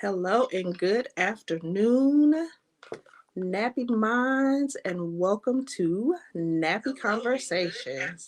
Hello and good afternoon, Nappy Minds, and welcome to Nappy Conversations.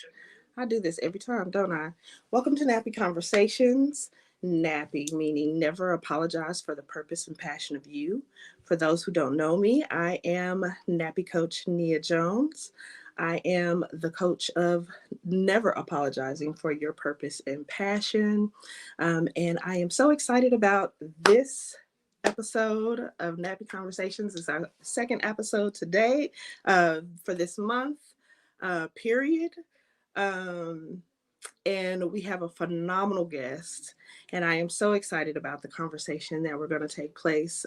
I do this every time, don't I? Welcome to Nappy Conversations. Nappy meaning never apologize for the purpose and passion of you. For those who don't know me, I am Nappy Coach Nia Jones. I am the coach of never apologizing for your purpose and passion. And I am so excited about this episode of Nappy Conversations. It's our second episode today for this month period. Um, and we have a phenomenal guest, and I am so excited about the conversation that we're going to take place.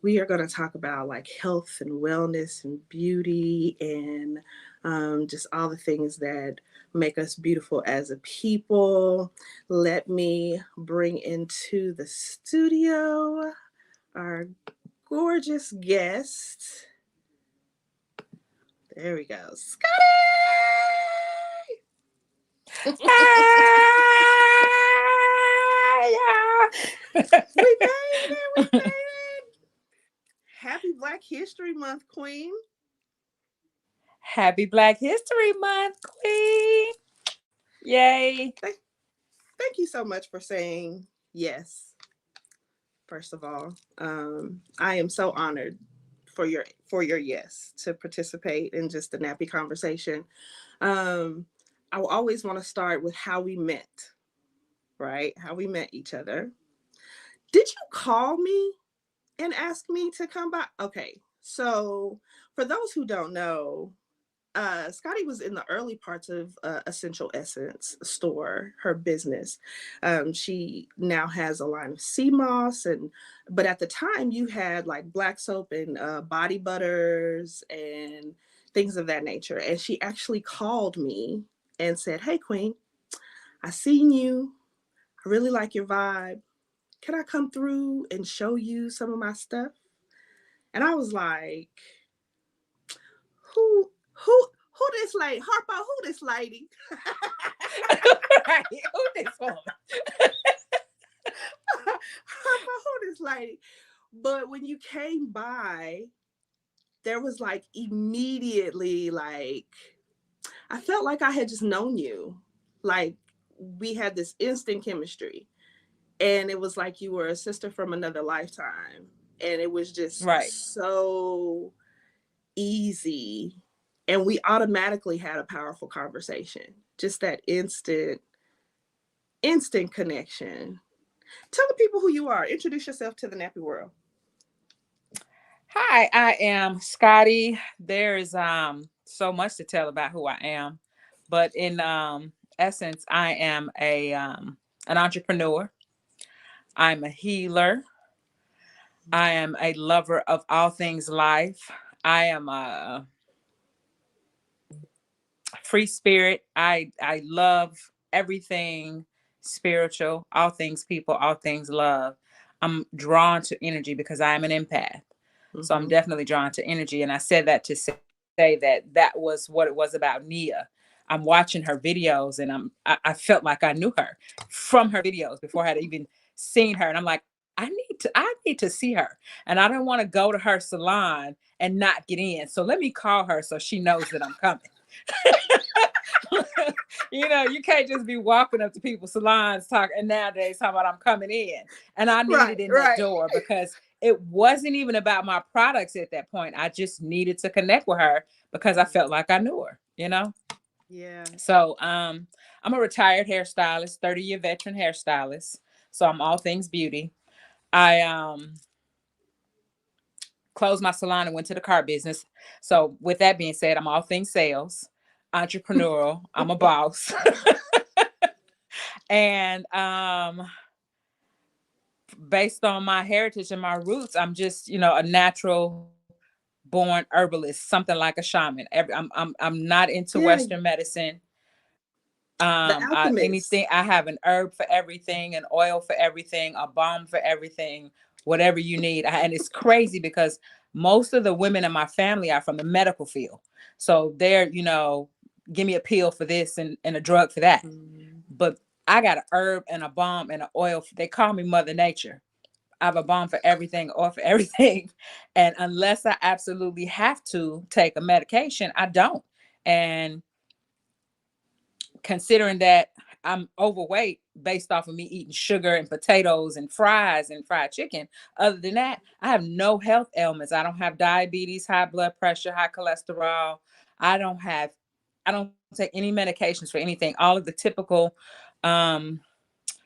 We are going to talk about like health and wellness and beauty and just all the things that make us beautiful as a people. Let me bring into the studio our gorgeous guest. There we go. Scottie! We made it! We made it! Happy Black History Month, Queen. Happy Black History Month, Queen. Yay. Thank you so much for saying yes. First of all, I am so honored for your yes to participate in just the nappy conversation. I will always want to start with how we met, right? How we met each other. Did you call me and ask me to come by? Okay, so for those who don't know, Scottie was in the early parts of Essential Essence store, her business. She now has a line of sea moss, but at the time you had like black soap and body butters and things of that nature. And she actually called me and said, "Hey, Queen, I seen you. I really like your vibe. Can I come through and show you some of my stuff?" And I was like, who this lady? Harpo, who this lady? Right. Who this woman? Harpo, who this lady? But when you came by, there was like immediately like, I felt like I had just known you. Like we had this instant chemistry. And it was like you were a sister from another lifetime. And it was just Right. so easy, and we automatically had a powerful conversation. Just that instant connection. Tell the people who you are. Introduce yourself to the nappy world. Hi, I am Scottie. There's so much to tell about who I am, but in essence, I am an entrepreneur. I'm a healer. I am a lover of all things life. I am a free spirit. I love everything spiritual, all things people, all things love. I'm drawn to energy because I am an empath. So I'm Mm-hmm. definitely drawn to energy. And I said that to say that was what it was about Nia. I'm watching her videos and I felt like I knew her from her videos before I had even seen her. And I'm like, I need to see her. And I don't want to go to her salon and not get in. So let me call her so she knows that I'm coming. You can't just be walking up to people's salons and nowadays talking about I'm coming in. And I needed in that door because it wasn't even about my products at that point. I just needed to connect with her because I felt like I knew her. Yeah. So I'm a retired hairstylist, 30-year veteran hairstylist. So I'm all things beauty. I closed my salon and went to the car business. So with that being said, I'm all things sales, entrepreneurial. I'm a boss. And based on my heritage and my roots, I'm just, a natural born herbalist, something like a shaman. I'm not into Western medicine. The alchemist. Anything, I have an herb for everything, an oil for everything, a balm for everything, whatever you need. And it's crazy because most of the women in my family are from the medical field. So they're, give me a pill for this and a drug for that. But I got a herb and a balm and an oil. They call me Mother Nature. I have a bomb for everything or for everything. And unless I absolutely have to take a medication, I don't. And considering that I'm overweight based off of me eating sugar and potatoes and fries and fried chicken, other than that, I have no health ailments. I don't have diabetes, high blood pressure, high cholesterol. I don't have, I don't take any medications for anything. All of the typical um,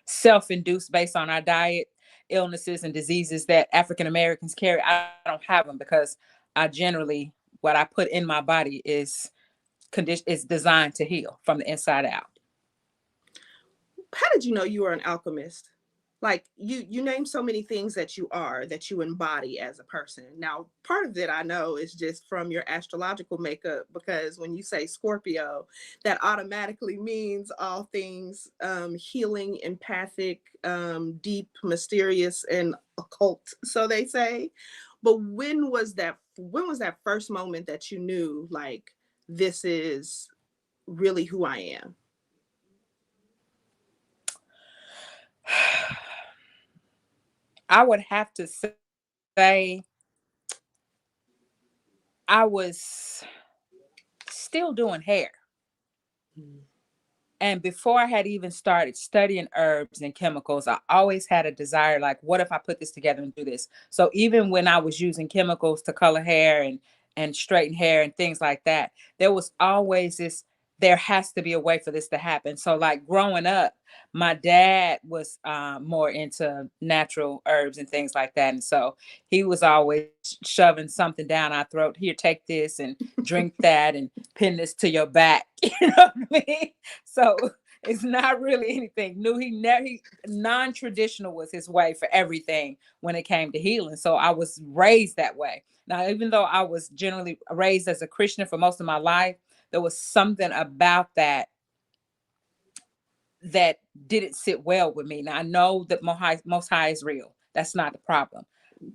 self-induced based on our diet illnesses and diseases that African Americans carry, I don't have them because I generally, what I put in my body is designed to heal from the inside out. How did you know you were an alchemist? Like you name so many things that you are, that you embody as a person. Now, part of it I know is just from your astrological makeup, because when you say Scorpio, that automatically means all things healing, empathic, deep, mysterious, and occult, so they say. But when was that first moment that you knew, like, this is really who I am? I would have to say I was still doing hair. Mm. And before I had even started studying herbs and chemicals, I always had a desire, like, what if I put this together and do this? So even when I was using chemicals to color hair and straighten hair and things like that, there was always this, there has to be a way for this to happen. So like growing up, my dad was more into natural herbs and things like that. And so he was always shoving something down our throat. Here, take this and drink that and pin this to your back. You know what I mean? So it's not really anything new. He non-traditional was his way for everything when it came to healing. So I was raised that way. Now, even though I was generally raised as a Christian for most of my life, there was something about that didn't sit well with me. Now I know that most high is real. That's not the problem.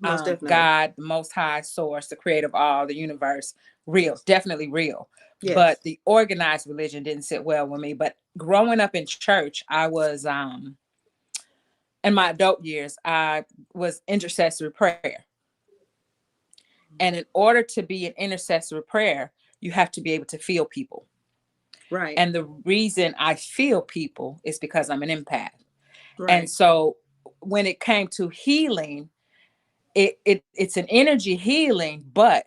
Most definitely. God, the most high source, the creator of all, the universe, real, Yes. definitely real. Yes. But the organized religion didn't sit well with me. But growing up in church, I was in my adult years, I was intercessory prayer. And in order to be an intercessory prayer, you have to be able to feel people. Right. And the reason I feel people is because I'm an empath. And Right. so when it came to healing, it's an energy healing, but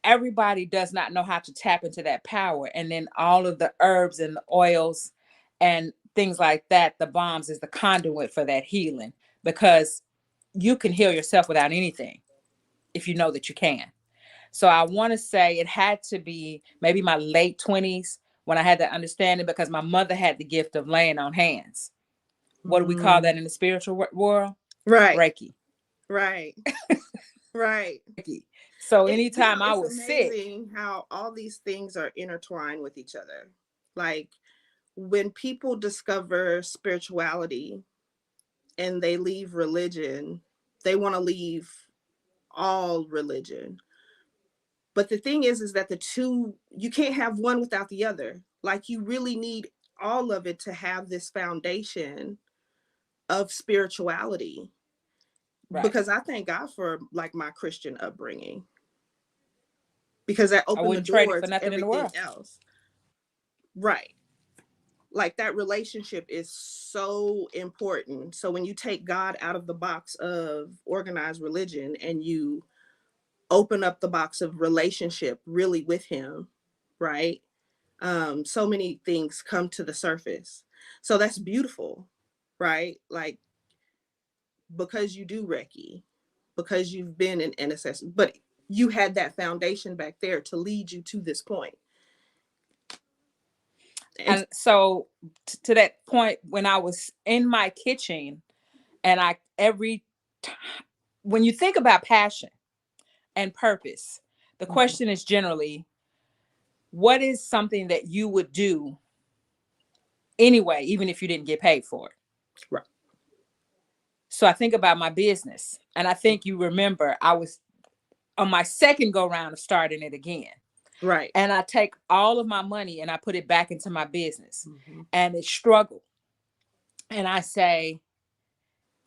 everybody does not know how to tap into that power. And then all of the herbs and the oils and things like that, the bombs is the conduit for that healing, because you can heal yourself without anything if you know that you can. So I want to say it had to be maybe my late 20s when I had that understanding, because my mother had the gift of laying on hands. What do we call Mm. that in the spiritual world? Right. Reiki. Right. Right. Reiki. So It, anytime I it's was sick, amazing how all these things are intertwined with each other. Like, when people discover spirituality and they leave religion, they want to leave all religion. But the thing is that the two, you can't have one without the other. Like, you really need all of it to have this foundation of spirituality. right. Because I thank God for, like, my Christian upbringing, because that I opened the wouldn't trade it door for to nothing in the everything world. else. Right. Like, that relationship is so important. So when you take God out of the box of organized religion and you open up the box of relationship really with him, right? So many things come to the surface. So that's beautiful, right? Like, because you do Reiki, because you've been an intercessor, but you had that foundation back there to lead you to this point. And And so to that point, when I was in my kitchen, and I every t- when you think about passion and purpose, the Mhm. question is generally, what is something that you would do anyway, even if you didn't get paid for it? Right. So I think about my business, and I think you remember I was on my second go round of starting it again. Right. And I take all of my money and I put it back into my business, Mhm. and it struggled. And I say,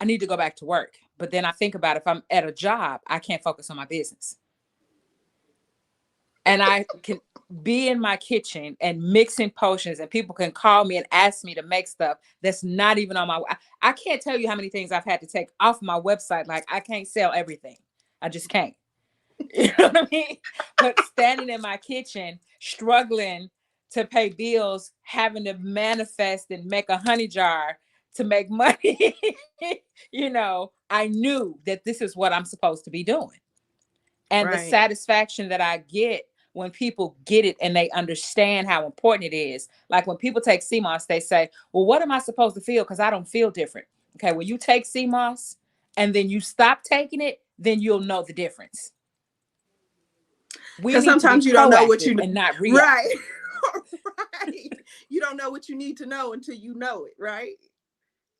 I need to go back to work. But then I think about if I'm at a job, I can't focus on my business. And I can be in my kitchen and mixing potions, and people can call me and ask me to make stuff that's not even on my. I can't tell you how many things I've had to take off my website. Like, I can't sell everything. I just can't. You know what I mean? But standing in my kitchen, struggling to pay bills, having to manifest and make a honey jar to make money, I knew that this is what I'm supposed to be doing. And the Right. satisfaction that I get when people get it and they understand how important it is. Like when people take CMOS, they say, well, what am I supposed to feel? Because I don't feel different. Okay, when you take CMOS and then you stop taking it, then you'll know the difference. We Because need to be sometimes you don't know what proactive you and not right. reactive. Right. You don't know what you need to know until you know it, right?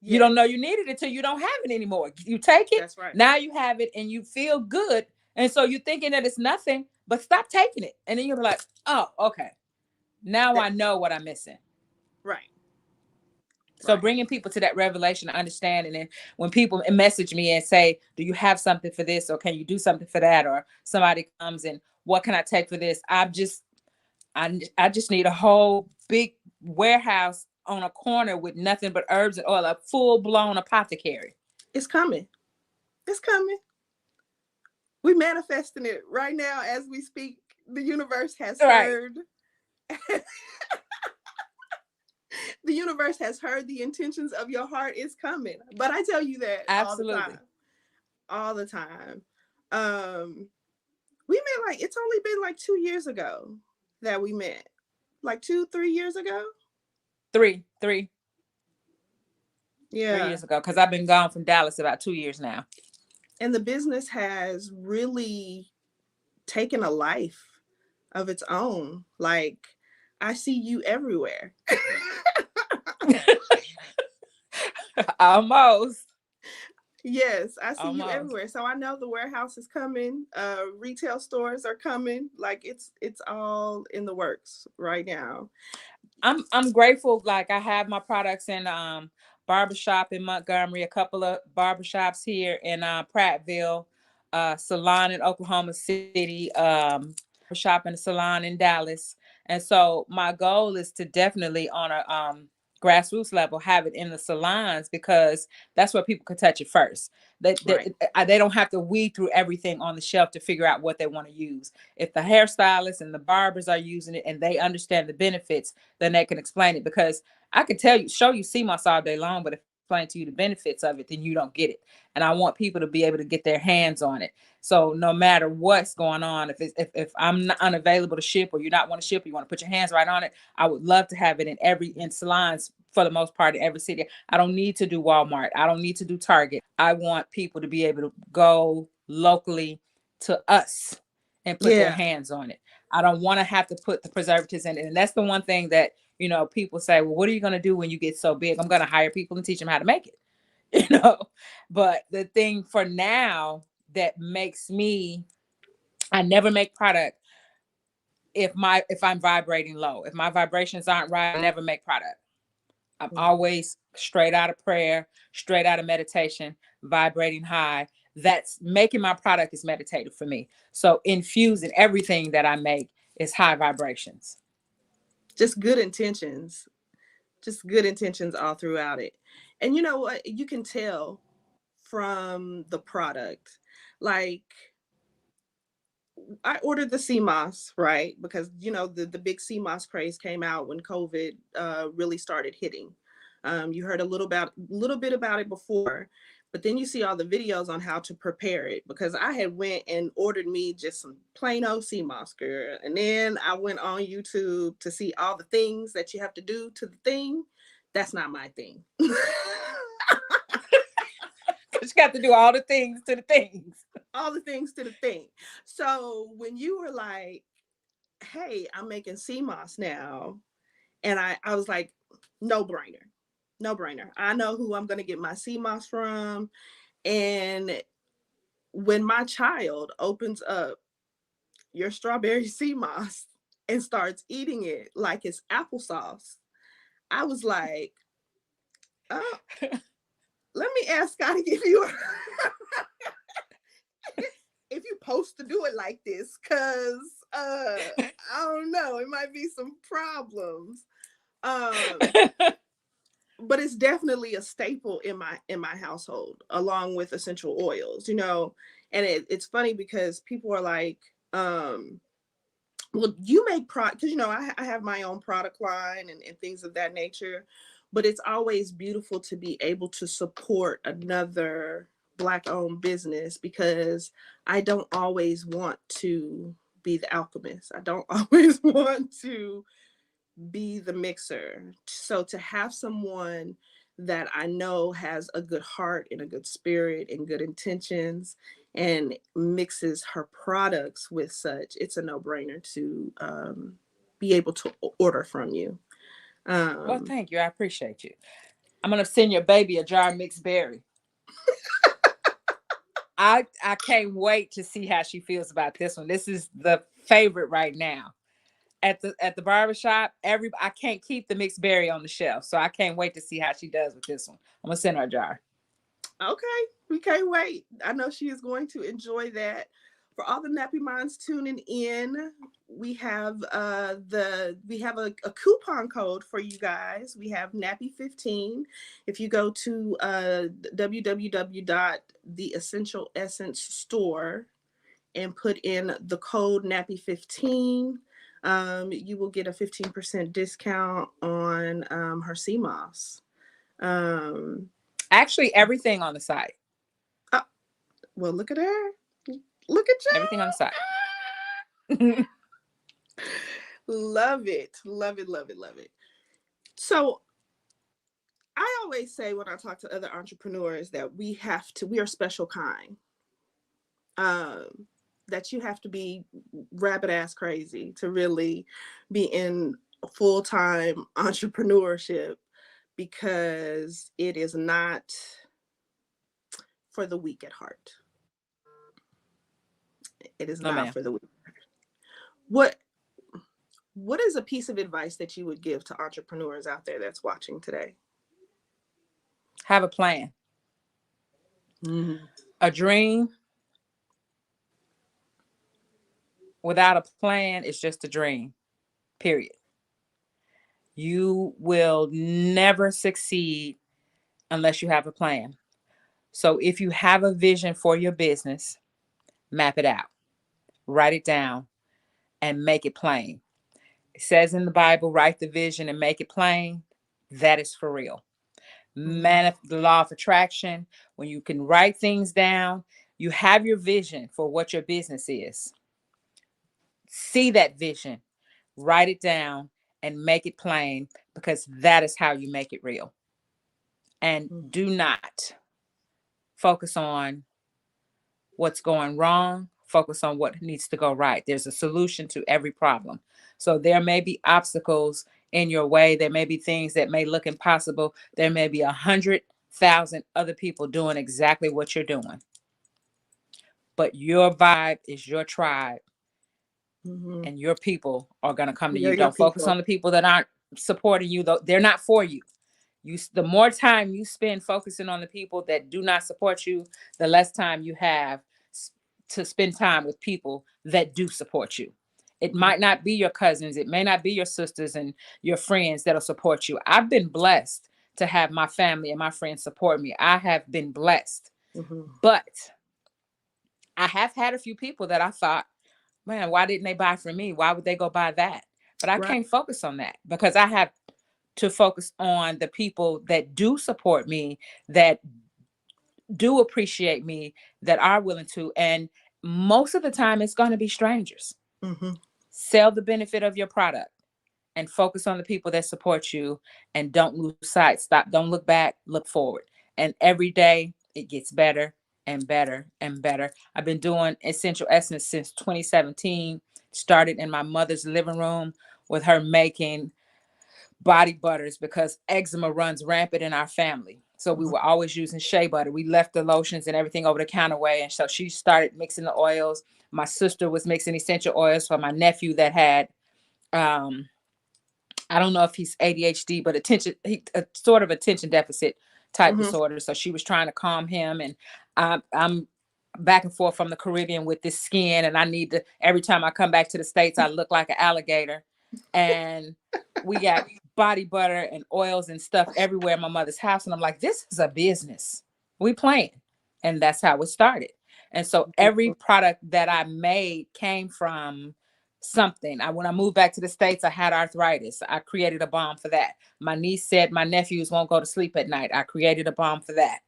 You don't Yes. know you need it until you don't have it anymore. You take it, That's right. now you have it and you feel good. And so you're thinking that it's nothing, but stop taking it. And then you'll be like, oh, okay. Now That I know what I'm missing. right. So Right. bringing people to that revelation, understanding, and when people message me and say, "Do you have something for this?" or "Can you do something for that?" or somebody comes and, "What can I take for this?" I just need a whole big warehouse on a corner with nothing but herbs and oil, a full blown apothecary. It's coming. It's coming. We manifesting it right now as we speak. The universe has Right. heard. The universe has heard the intentions of your heart. Is coming. But I tell you that all the time. Absolutely. All the time. We met like it's only been like 2 years ago that we met. Like 2, 3 years ago. Three Yeah. years ago, because I've been gone from Dallas about 2 years now. And the business has really taken a life of its own. Like, I see you everywhere. Almost. Yes, I see you Almost. everywhere. So I know the warehouse is coming. Retail stores are coming. Like it's all in the works right now. I'm grateful. Like, I have my products in barbershop in Montgomery, a couple of barbershops here in Prattville, salon in Oklahoma City, barbershop and a salon in Dallas. And so my goal is to definitely on a grassroots level have it in the salons, because that's where people can touch it first. Right. They don't have to weed through everything on the shelf to figure out what they want to use. If the hairstylists and the barbers are using it and they understand the benefits, then they can explain it. Because I could show you CMOS all day long, but if I explain to you the benefits of it, then you don't get it. And I want people to be able to get their hands on it. So no matter what's going on, if I'm not unavailable to ship, or you're not want to ship, you want to put your hands right on it, I would love to have it in salons for the most part in every city. I don't need to do Walmart. I don't need to do Target. I want people to be able to go locally to us and put their Yeah. hands on it. I don't want to have to put the preservatives in it. And that's the one thing that, people say, well, what are you going to do when you get so big? I'm going to hire people and teach them how to make it, But the thing for now that makes me, I never make product if I'm vibrating low. If my vibrations aren't right, I never make product. I'm always straight out of prayer, straight out of meditation, vibrating high. That's making my product is meditative for me. So infusing everything that I make is high vibrations. Just good intentions. Just good intentions all throughout it. And you know what? You can tell from the product. Like, I ordered the CMOS, right? Because the big CMOS craze came out when COVID really started hitting. You heard little bit about it before, but then you see all the videos on how to prepare it. Because I had went and ordered me just some plain old CMOS, girl, and then I went on YouTube to see all the things that you have to do to the thing. That's not my thing. You got to do all the things to the things. All the things to the thing. So when you were like, hey, I'm making CMOS now. And I was like, no brainer. No brainer. I know who I'm going to get my CMOS from. And when my child opens up your strawberry CMOS and starts eating it like it's applesauce, I was like, oh, let me ask Scottie if you if you supposed to do it like this, cause I don't know, it might be some problems. Um, but it's definitely a staple in my household, along with essential oils, you know. And it's funny because people are like, well, you make product, because you know I have my own product line and things of that nature, but it's always beautiful to be able to support another Black owned business, because I don't always want to be the alchemist. I don't always want to be the mixer. So to have someone that I know has a good heart and a good spirit and good intentions and mixes her products with such, it's a no-brainer to be able to order from you. Well, Um, thank you. I appreciate you. I'm gonna send your baby a jar of mixed berry. I can't wait to see how she feels about this one. This is the favorite right now. At the barbershop, I can't keep the mixed berry on the shelf. So I can't wait to see how she does with this one. I'm gonna send her a jar. Okay, we can't wait. I know she is going to enjoy that. For all the Nappy Minds tuning in, we have a coupon code for you guys. We have Nappy 15. If you go to www.theessentialessence.store and put in the code Nappy 15, you will get a 15% discount on her CMOS. Um, Actually, everything on the site. oh, well, look at her. Look at Everything on the site. you. Love it. Love it. Love it. Love it. So I always say when I talk to other entrepreneurs that we are special kind. Um, that you have to be rabbit ass crazy to really be in full time entrepreneurship, because it is not for the weak at heart. It is No, not ma'am. for the weak. What what is a piece of advice that you would give to entrepreneurs out there that's watching today? Have a plan. Mm-hmm. A dream without a plan is just a dream. Period. You will never succeed unless you have a plan. So if you have a vision for your business, map it out, write it down, and make it plain. It says in the Bible, write the vision and make it plain. That is for real. The law of attraction, when you can write things down, you have your vision for what your business is. See that vision, write it down, and make it plain, because that is how you make it real. And do not focus on what's going wrong, focus on what needs to go right. There's a solution to every problem. So there may be obstacles in your way. There may be things that may look impossible. There may be 100,000 other people doing exactly what you're doing. But your vibe is your tribe, Mm-hmm. and your people are going to come to They're you. your Don't focus people. on the people that aren't supporting you, though. They're not for you. The more time you spend focusing on the people that do not support you, the less time you have to spend time with people that do support you. It might not be your cousins, it may not be your sisters and your friends that'll support you. I've been blessed to have my family and my friends support me. I have been blessed. Mm-hmm. But I have had a few people that I thought, man, why didn't they buy from me? Why would they go buy that? But I Right. can't focus on that, because I have to focus on the people that do support me, that do appreciate me, that are willing to. And most of the time, it's going to be strangers. Mm-hmm. Sell the benefit of your product and focus on the people that support you, and don't lose sight. Stop. Don't look back, look forward. And every day it gets better and better and better. I've been doing Essential Essence since 2017. Started in my mother's living room with her making body butters, because eczema runs rampant in our family. So we were always using shea butter. We left the lotions and everything over the counter way. And so she started mixing the oils. My sister was mixing essential oils for my nephew that had, I don't know if he's ADHD, but a sort of attention deficit type Mm-hmm. disorder. So she was trying to calm him, and I'm back and forth from the Caribbean with this skin, and I need to, every time I come back to the States, I look like an alligator. And we got body butter and oils and stuff everywhere in my mother's house. And I'm like, this is a business. We playing. And that's how it started. And so every Beautiful. product that I made came from something. When I moved back to the States, I had arthritis. I created a balm for that. My niece said my nephews won't go to sleep at night. I created a balm for that.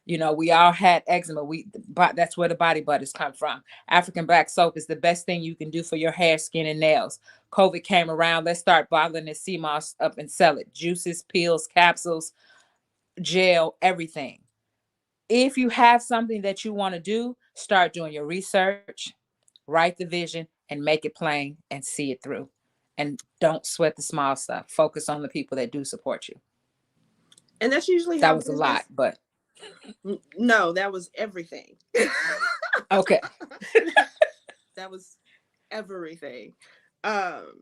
We all had eczema. But that's where the body butters come from. African black soap is the best thing you can do for your hair, skin, and nails. COVID came around. Let's start bottling this sea moss up and sell it. Juices, pills, capsules, gel, everything. If you have something that you want to do, start doing your research, write the vision, and make it plain and see it through. And don't sweat the small stuff. Focus on the people that do support you. And that's usually That how was a lot, business. but No, that was everything. okay. That was everything. Um,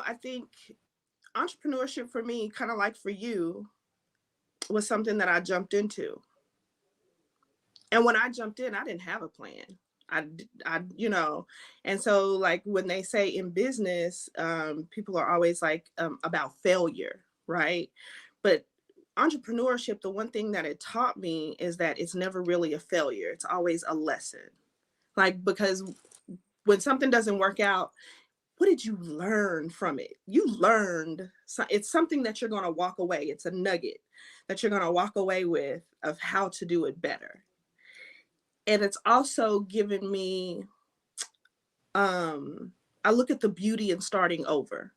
I think entrepreneurship for me, kind of like for you, was something that I jumped into. And when I jumped in, I didn't have a plan. And so like when they say in business, people are always like about failure, right? But entrepreneurship, the one thing that it taught me is that it's never really a failure. It's always a lesson. Like, because when something doesn't work out, what did you learn from it? You learned. It's something that you're going to walk away. It's a nugget that you're going to walk away with of how to do it better. And it's also given me, I look at the beauty in starting over,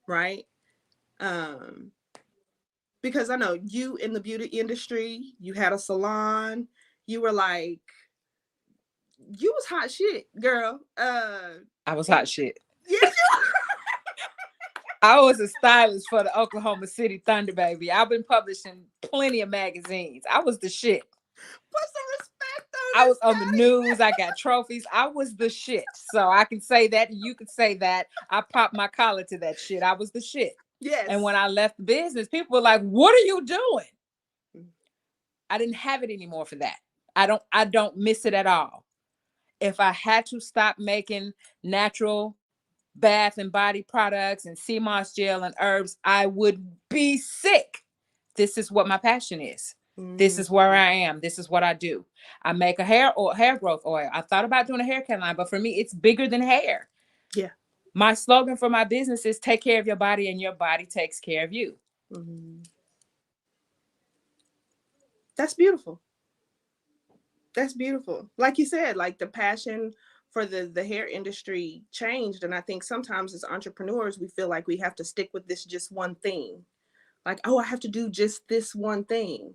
right? Um, because I know you in the beauty industry, you had a salon, you were like, you was hot shit, girl. I was And hot shit. yes, I was a stylist for the Oklahoma City Thunder, baby. I've been publishing plenty of magazines. I was the shit. put some respect on I it, was on the Scottie. news. I got trophies. I was the shit. So I can say that. You can say that. I popped my collar to that shit. I was the shit. And when Yes. I left the business, people were like, "What are you doing?" I didn't have it anymore for that. I don't miss it at all. If I had to stop making natural bath and body products and sea moss gel and herbs, I would be sick. This is what my passion is. This Mm, is where I am. This is what I do. I make a hair growth oil. I thought about doing a hair care line, but for me, it's bigger than hair. yeah. My slogan for my business is take care of your body and your body takes care of you. Mm. That's beautiful. That's beautiful. Like you said, like the passion for the hair industry changed. And I think sometimes as entrepreneurs, we feel like we have to stick with this just one thing. Like, oh, I have to do just this one thing.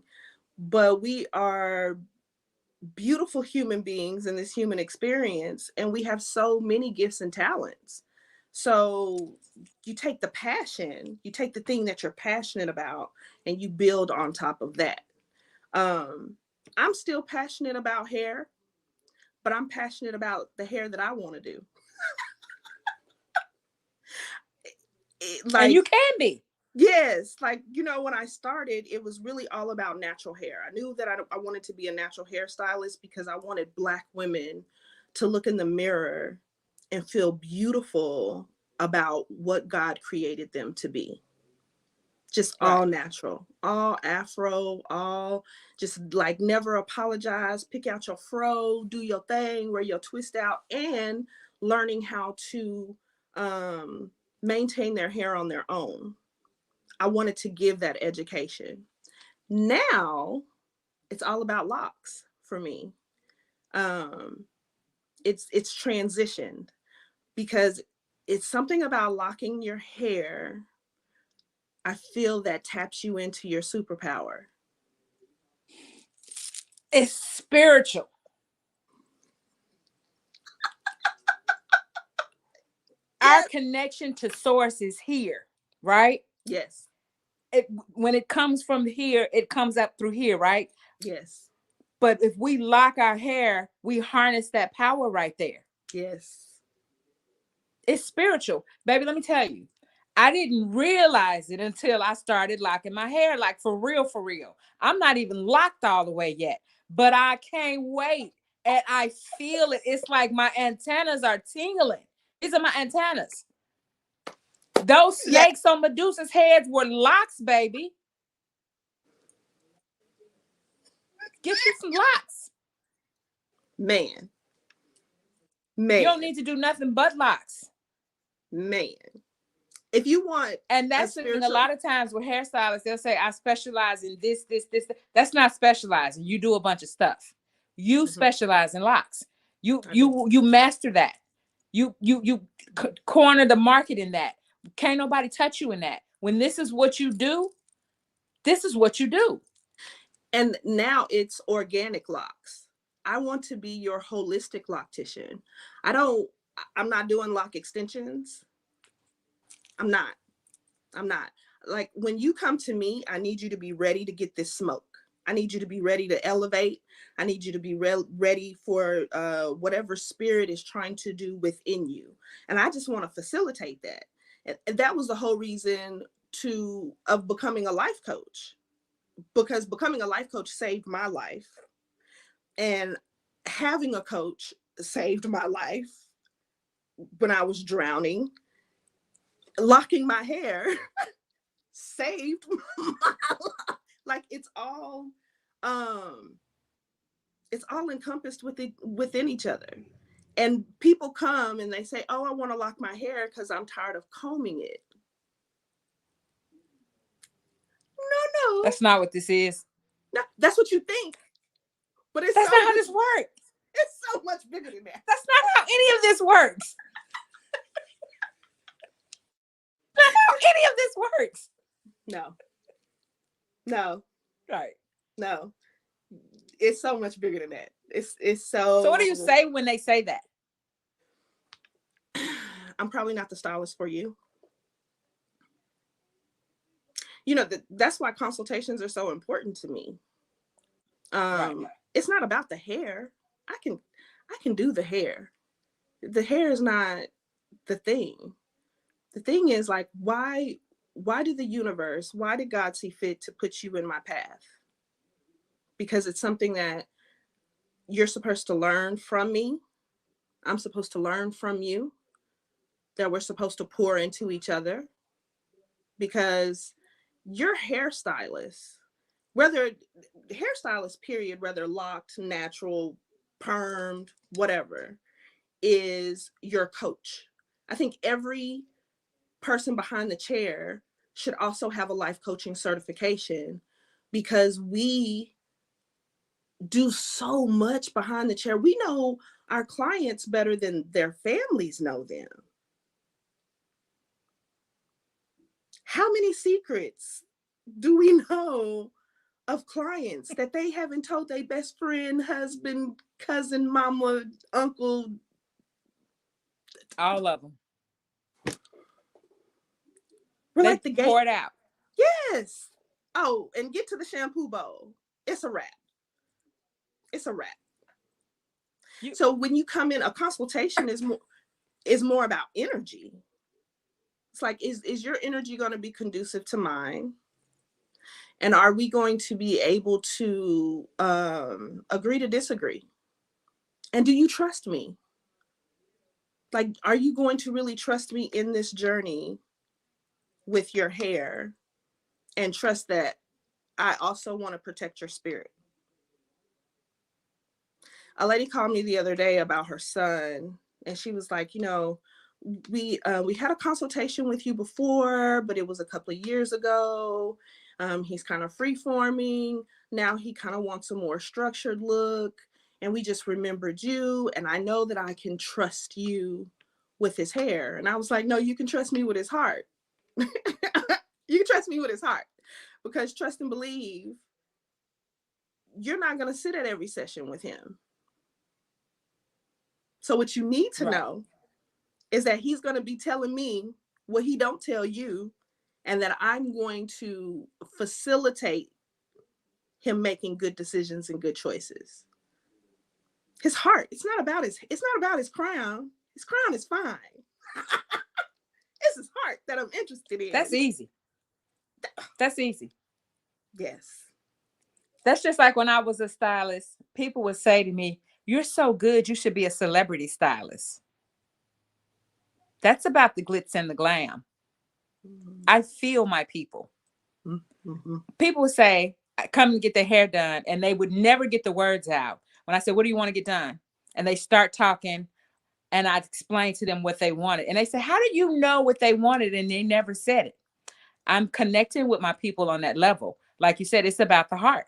But we are beautiful human beings in this human experience, and we have so many gifts and talents. So you take the passion, you take the thing that you're passionate about, and you build on top of that. Um, I'm still passionate about hair, but I'm passionate about the hair that I want to do. And you Like, can be. yes, like, when I started, it was really all about natural hair. I knew that I wanted to be a natural hairstylist because I wanted Black women to look in the mirror and feel beautiful about what God created them to be. Just Right. all natural, all afro, all just like never apologize, pick out your fro, do your thing, wear your twist out, and learning how to um, maintain their hair on their own. I wanted to give that education. Now it's all about locks for me. Um, it's transitioned because it's something about locking your hair. I feel that taps you into your superpower. It's spiritual. Our Yes, connection to source is here, right? yes, It When it comes from here, it comes up through here, right? yes, But if we lock our hair, we harness that power right there. yes. It's spiritual. Baby, let me tell you. I didn't realize it until I started locking my hair, like for real, for real. I'm not even locked all the way yet, but I can't wait. And I feel it. It's like my antennas are tingling. These are my antennas. Those Yeah, snakes on Medusa's heads were locks, baby. Get you some locks. man, You man, don't need to do nothing but locks. man. If you want And a that's the thing. A spiritual, lot of times with hairstylists, they'll say, I specialize in this, this, this. That's not specializing. You do a bunch of stuff. You Mhm, specialize in locks. You I do. you you master that. You corner the market in that. Can't nobody touch you in that. When this is what you do, this is what you do. And now it's organic locks. I want to be your holistic loctician. I don't, I'm not doing lock extensions. I'm not. I'm not. Like when you come to me, I need you to be ready to get this smoke. I need you to be ready to elevate. I need you to be ready for whatever spirit is trying to do within you. And I just want to facilitate that. And that was the whole reason of becoming a life coach, because becoming a life coach saved my life, and having a coach saved my life when I was drowning. Locking my hair saved my life. Like um it's all encompassed within each other. And people come and they say, oh, I want to lock my hair because I'm tired of combing it. No, That's not what this is. no, that's what you think, but it's That's so not how much, this works. it's so much bigger than that. That's not how any of this works. Not how any of this works. No, no, Right. no, it's so much bigger than that. It's So what do you so, say when they say that? I'm probably not the stylist for you. That's why consultations are so important to me. Right. It's not about the hair. I can do the hair. The hair is not the thing. The thing is, like, why did why did God see fit to put you in my path? Because it's something that you're supposed to learn from me. I'm supposed to learn from you, that we're supposed to pour into each other, because your hairstylist, whether hairstylist period, whether locked, natural, permed, whatever, is your coach. I think every person behind the chair should also have a life coaching certification, because we do so much behind the chair. We know our clients better than their families know them. How many secrets do we know of clients that they haven't told their best friend, husband, cousin, mama, uncle? All of them. We're They like the gate. pour it out. Yes. Oh, and get to the shampoo bowl. It's a wrap. It's a wrap. You So when you come in, a consultation is more about energy. It's like, is your energy going to be conducive to mine? And are we going to be able to agree to disagree? And do you trust me? Like, are you going to really trust me in this journey with your hair, and trust that I also want to protect your spirit? A lady called me the other day about her son, and she was like, we had a consultation with you before, but it was a couple of years ago. He's kind of free forming now. He kind of wants a more structured look, and we just remembered you, and I know that I can trust you with his hair. And I was like, no, you can trust me with his heart. You can trust me with his heart, because trust and believe, you're not going to sit at every session with him. So what you need to right. know is that he's going to be telling me what he don't tell you, and that I'm going to facilitate him making good decisions and good choices. His heart, it's not about his crown. His crown is fine. It's is heart that I'm interested That's in. easy. That's easy. Yes. That's just like when I was a stylist, people would say to me, "You're so good, you should be a celebrity stylist." That's about the glitz and the glam. Mm-hmm. I feel my people. Mm-hmm. People would say, "Come and get their hair done," and they would never get the words out. When I said, "What do you want to get done?" And they start talking, and I'd explain to them what they wanted. And they say, "How do you know what they wanted?" And they never said it. I'm connecting with my people on that level. Like you said, it's about the heart.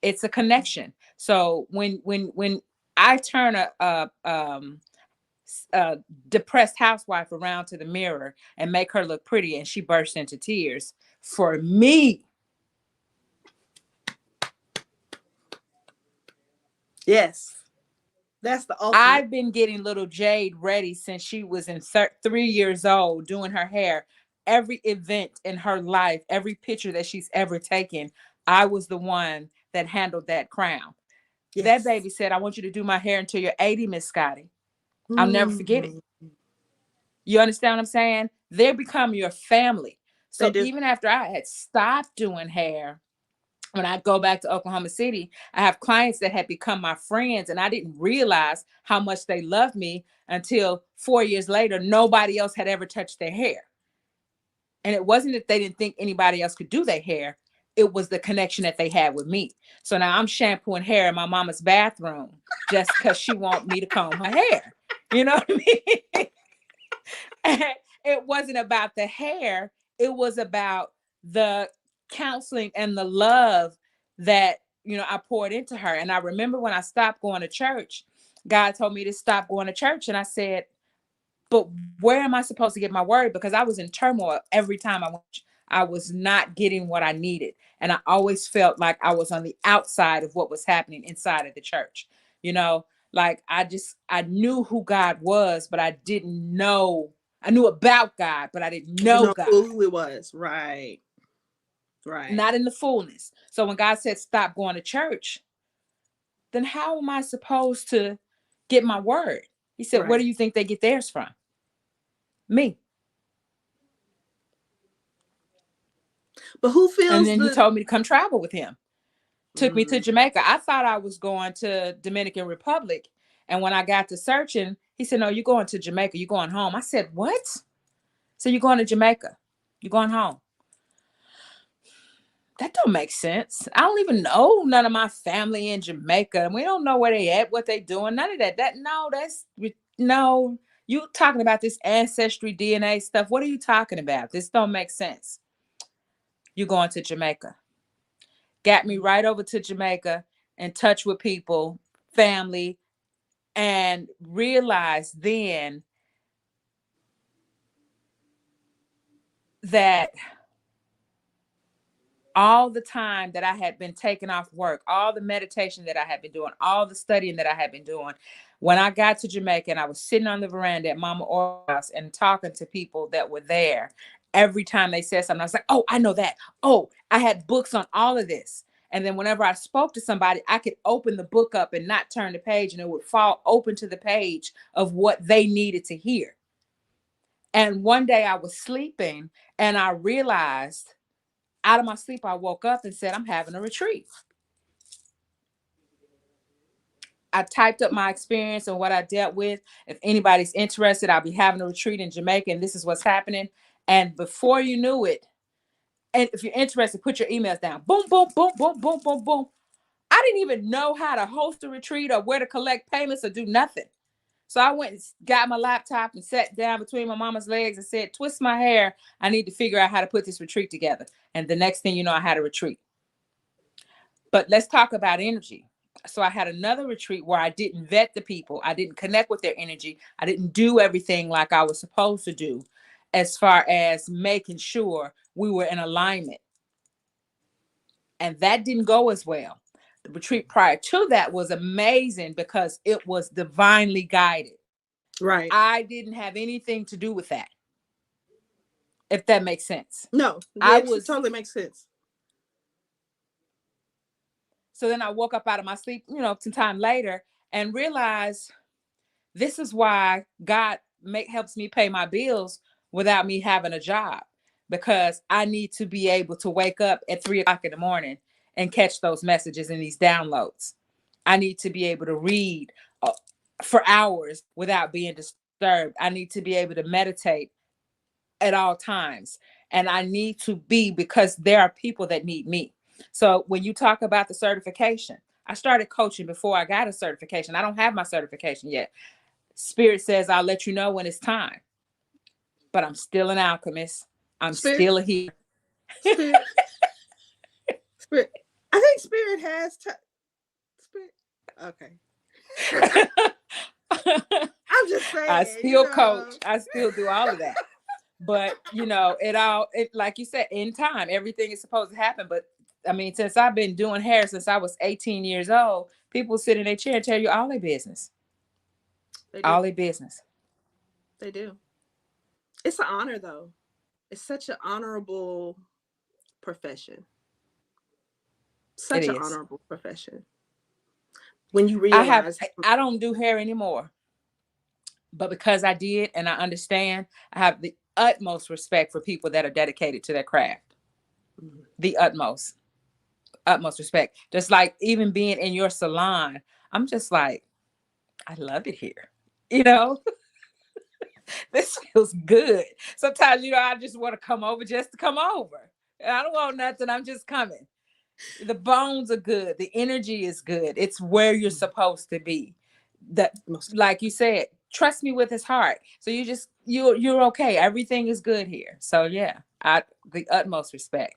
It's a connection. So when I turn a depressed housewife around to the mirror and make her look pretty, and she bursts into tears, for me, Yes. That's the ultimate. I've been getting little Jade ready since she was 3 years old, doing her hair. Every event in her life, every picture that she's ever taken, I was the one that handled that crown. That Yes. baby said, "I want you to do my hair until you're 80, Miss Scottie." I'll never forget it. Mm-hmm. You understand what I'm saying? They become your family. They So do. even after I had stopped doing hair, when I go back to Oklahoma City, I have clients that had become my friends, and I didn't realize how much they loved me until 4 years later, nobody else had ever touched their hair. And it wasn't that they didn't think anybody else could do their hair, it was the connection that they had with me. So now I'm shampooing hair in my mama's bathroom just because she want me to comb her hair. You know what I mean? And it wasn't about the hair, it was about the counseling and the love that, I poured into her. And I remember when I stopped going to church, God told me to stop going to church. And I said, "But where am I supposed to get my word?" Because I was in turmoil every time I went. I was not getting what I needed. And I always felt like I was on the outside of what was happening inside of the church. You know, like I knew who God was, but I didn't know. I knew about God, but I didn't You know know God. who it was. Right. Right. Not in the fullness. So when God said stop going to church, then how am I supposed to get my word? He said, "Where do Right. you think they get theirs from?" Me. But who And feels then he the told me to come travel with him. Took me to mm, Jamaica. I thought I was going to Dominican Republic. And when I got to searching, he said, "No, you're going to Jamaica. You're going home." I said, "What?" So you're going to Jamaica. You're going home. That don't make sense. I don't even know none of my family in Jamaica. We don't know where they at, what they doing. None of that. No. You talking about this ancestry DNA stuff. What are you talking about? This don't make sense. You going to Jamaica. Got me right over to Jamaica, in touch with people, family, and realized then that all the time that I had been taking off work, all the meditation that I had been doing, all the studying that I had been doing, when I got to Jamaica and I was sitting on the veranda at Mama Or's and talking to people that were there, every time they said something, I was like, "Oh, I know that. Oh, I had books on all of this." And then whenever I spoke to somebody, I could open the book up and not turn the page, and it would fall open to the page of what they needed to hear. And one day I was sleeping and I realized, out of my sleep, I woke up and said, "I'm having a retreat." I typed up my experience and what I dealt with. If anybody's interested, I'll be having a retreat in Jamaica and this is what's happening. And before you knew it, and if you're interested, put your emails down. Boom, boom, boom, boom, boom, boom, boom. I didn't even know how to host a retreat or where to collect payments or do nothing. So I went and got my laptop and sat down between my mama's legs and said, "Twist my hair. I need to figure out how to put this retreat together." And the next thing you know, I had a retreat. But let's talk about energy. So I had another retreat where I didn't vet the people. I didn't connect with their energy. I didn't do everything like I was supposed to do as far as making sure we were in alignment. And that didn't go as well. The retreat prior to that was amazing because it was divinely guided. right. I didn't have anything to do with that, if that makes sense. No, I it was, totally makes sense. so then I woke up out of my sleep, some time later and realized this is why God helps me pay my bills without me having a job, because I need to be able to wake up at 3 o'clock in the morning and catch those messages and these downloads. I need to be able to read uh, for hours without being disturbed. I need to be able to meditate at all times. And I need to be, because there are people that need me. So when you talk about the certification, I started coaching before I got a certification. I don't have my certification yet. Spirit says I'll let you know when it's time. But I'm still an alchemist. I'm Spirit, still a healer. spirit, spirit. I think spirit has spirit. Okay. I'm just I saying, still coach. I still do all of that. But like you said, in time, everything is supposed to happen. But I mean, since I've been doing hair since I was 18 years old, people sit in their chair and tell you all their business. They All do. their business. They do. It's an honor, though. It's such an honorable profession. It Such an is. honorable profession. When you I have realize, I don't do hair anymore. But because I did and I understand, I have the utmost respect for people that are dedicated to their craft. The utmost respect. Just like even being in your salon, I'm just like, I love it here. You know, this feels good. Sometimes, I just want to come over just to come over. I don't want nothing. I'm just coming. The bones are good. The energy is good. It's where you're supposed to be. That, most, like you said, trust me with his heart. So you're okay. Everything is good here. So yeah, the utmost respect.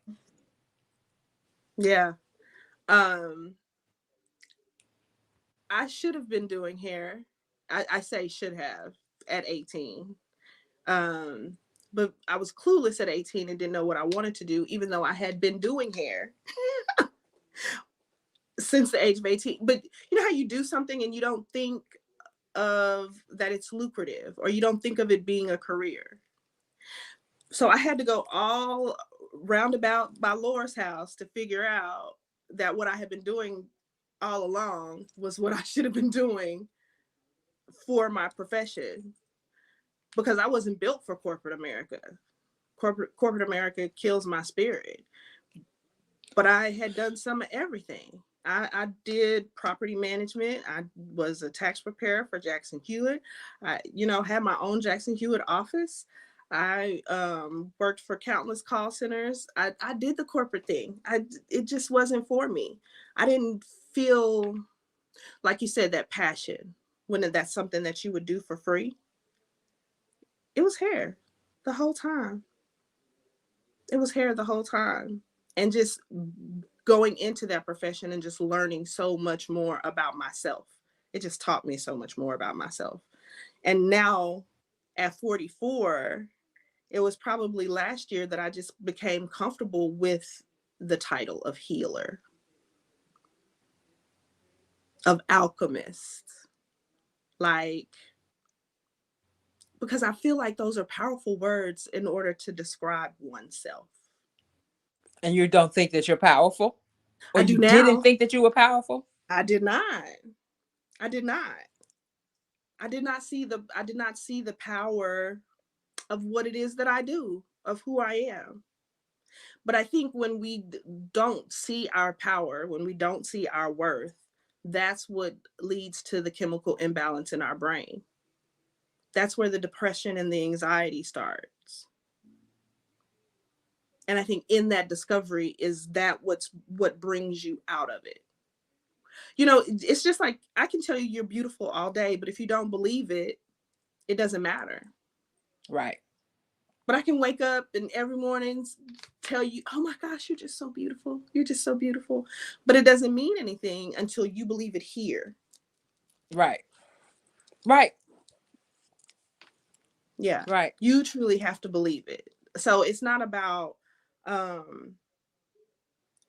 yeah. Um, I should have been doing hair. I say should have at 18. Um, but I was clueless at 18 and didn't know what I wanted to do, even though I had been doing hair since the age of 18. But you know how you do something and you don't think of that it's lucrative, or you don't think of it being a career. So I had to go all roundabout by Laura's house to figure out that what I had been doing all along was what I should have been doing for my profession, because I wasn't built for corporate America. Corporate America kills my spirit. But I had done some of everything. I did property management. I was a tax preparer for Jackson Hewitt. I, had my own Jackson Hewitt office. I worked for countless call centers. I did the corporate thing. It just wasn't for me. I didn't feel, like you said, that passion when that's something that you would do for free. It was hair the whole time. It was hair the whole time. And just going into that profession and just learning so much more about myself. It just taught me so much more about myself. And now at 44, it was probably last year that I just became comfortable with the title of healer, of alchemist. Like, because I feel like those are powerful words in order to describe oneself. And you don't think that you're powerful? Or I you do didn't now. think that you were powerful? I did not. I did not. I did not see the power of what it is that I do, of who I am. But I think when we don't see our power, when we don't see our worth, that's what leads to the chemical imbalance in our brain. That's where the depression and the anxiety starts. And I think in that discovery is that what brings you out of it. It's just like I can tell you you're beautiful all day, but if you don't believe it, it doesn't matter. Right. But I can wake up and every morning tell you, oh my gosh, you're just so beautiful. You're just so beautiful. But it doesn't mean anything until you believe it here. Right. Right. Yeah. Right. You truly have to believe it. So it's not about um,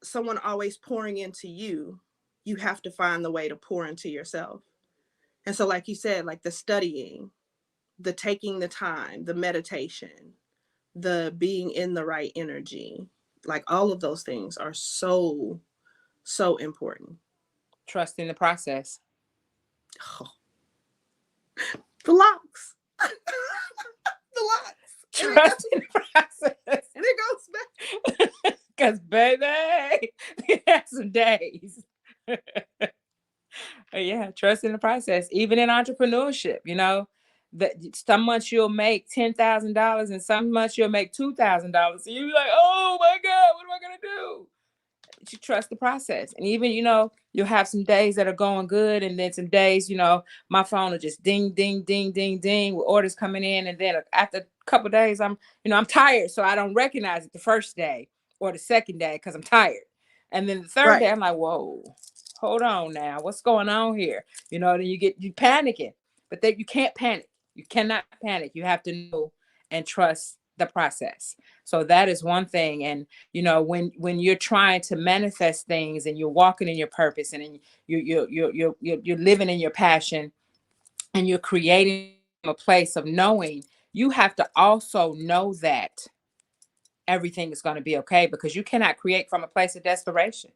someone always pouring into you. You have to find the way to pour into yourself. And so, like you said, like the studying, the taking the time, the meditation, the being in the right energy, like all of those things are so, so important. Trusting the process. Oh, the locks. The locks. And it Trust goes, in the process. and it goes back. Because, baby, we had some days. Yeah, trust in the process. Even in entrepreneurship, that some months you'll make $10,000 and some months you'll make $2,000. So you're like, oh my God, what am I gonna do? You trust the process. And even, you'll have some days that are going good, and then some days, my phone will just ding, ding, ding, ding, ding with orders coming in. And then after a couple of days, I'm tired. So I don't recognize it the first day or the second day because I'm tired. And then the third day, Right. I'm like, whoa, hold on now. What's going on here? Then you panicking. But that you can't panic. You cannot panic. You have to know and trust the process. So that is one thing. And when you're trying to manifest things and you're walking in your purpose and you're living in your passion and you're creating a place of knowing, you have to also know that everything is going to be okay, because you cannot create from a place of desperation.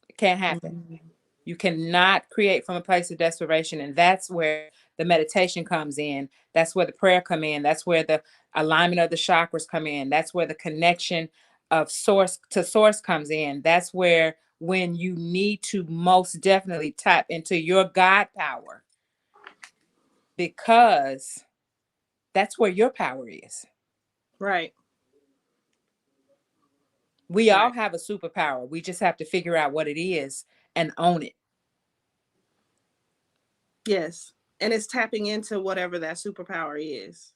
It can't happen. Mhm. You cannot create from a place of desperation. And that's where the meditation comes in. That's where the prayer come in. That's where the alignment of the chakras come in. That's where the connection of source to source comes in. That's where, when you need to most definitely tap into your God power, because that's where your power is. Right. We all Right. have a superpower. We just have to figure out what it is and own it. Yes. And it's tapping into whatever that superpower is.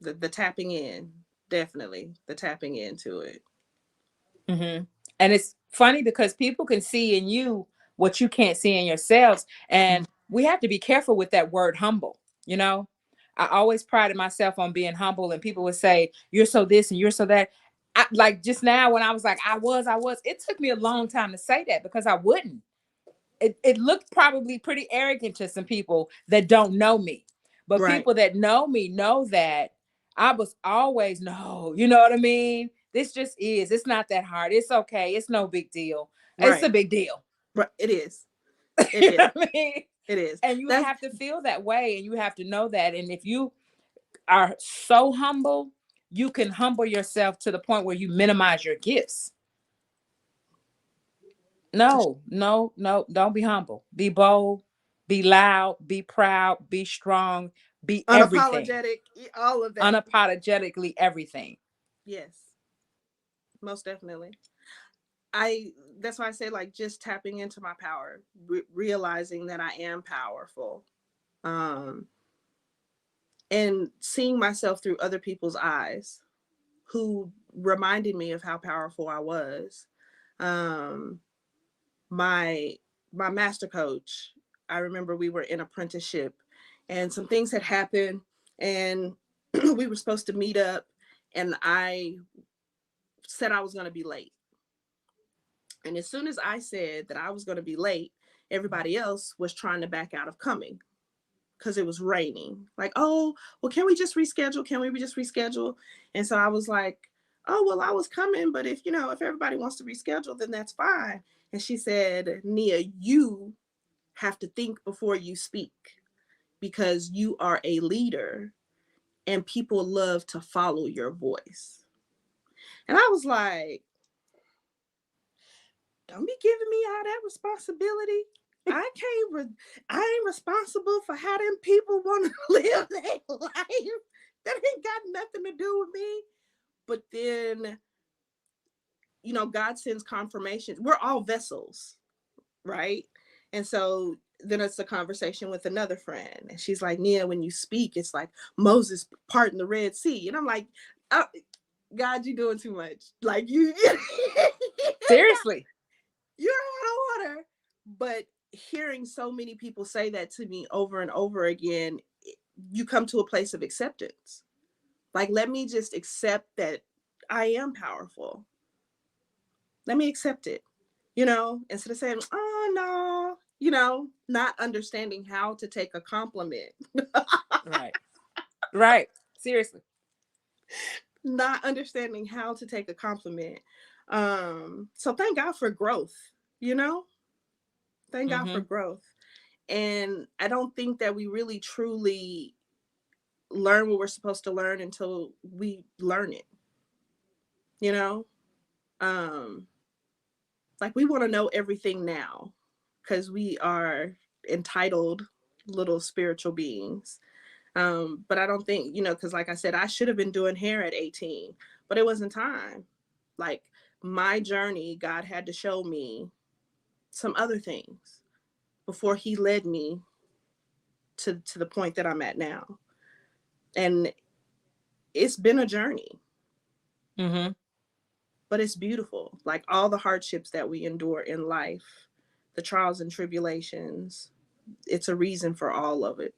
The tapping in, definitely the tapping into it. Mm-hmm. And it's funny because people can see in you what you can't see in yourselves. And we have to be careful with that word humble. I always prided myself on being humble, and people would say, you're so this and you're so that. Like just now, when I was like, I was, it took me a long time to say that, because I wouldn't. It looked probably pretty arrogant to some people that don't know me. But Right. people that know me know that I was always, no, you know what I mean? This just is. It's not that hard. It's okay. It's no big deal. It's a Right. big deal. Right. It is. It You is. know what I mean? It is. And you That's have to feel that way, and you have to know that. And if you are so humble, you can humble yourself to the point where you minimize your gifts. No, no, no, don't be humble. Be bold, be loud, be proud, be strong, be everything. unapologetic, all of that. Unapologetically everything. Yes, most definitely. I That's why I say, like, just tapping into my power, realizing that I am powerful, um and seeing myself through other people's eyes who reminded me of how powerful I was. um my my master coach, I remember we were in apprenticeship and some things had happened, and we were supposed to meet up, and I said I was going to be late. And as soon as I said that I was going to be late, everybody else was trying to back out of coming because it was raining. Like, oh, well, can we just reschedule? Can we just reschedule? And so I was like, oh, well, I was coming, but if everybody wants to reschedule, then that's fine. And she said, Nia, you have to think before you speak, because you are a leader and people love to follow your voice. And I was like, don't be giving me all that responsibility. I can't. I ain't responsible for how them people want to live their life. That ain't got nothing to do with me. But then, God sends confirmation. We're all vessels, right? And so then it's a conversation with another friend, and she's like, Nia, when you speak, it's like Moses parting the Red Sea, and I'm like, oh, God, you doing too much. Like Seriously. you're out of order. But hearing so many people say that to me over and over again, you come to a place of acceptance. Like, let me just accept that I am powerful. Let me accept it, instead of saying, oh, no, not understanding how to take a compliment. Right. Right. Seriously. Not understanding how to take a compliment. So thank God for growth, you know? Thank God for Mm-hmm. growth. And I don't think that we really truly learn what we're supposed to learn until we learn it, you know? Um, like we want to know everything now because we are entitled little spiritual beings. But I don't think, because like I said, I should have been doing hair at 18, but it wasn't time. Like my journey, God had to show me some other things before he led me to the point that I'm at now. And it's been a journey, Mm-hmm. but it's beautiful. Like all the hardships that we endure in life, the trials and tribulations, it's a reason for all of it.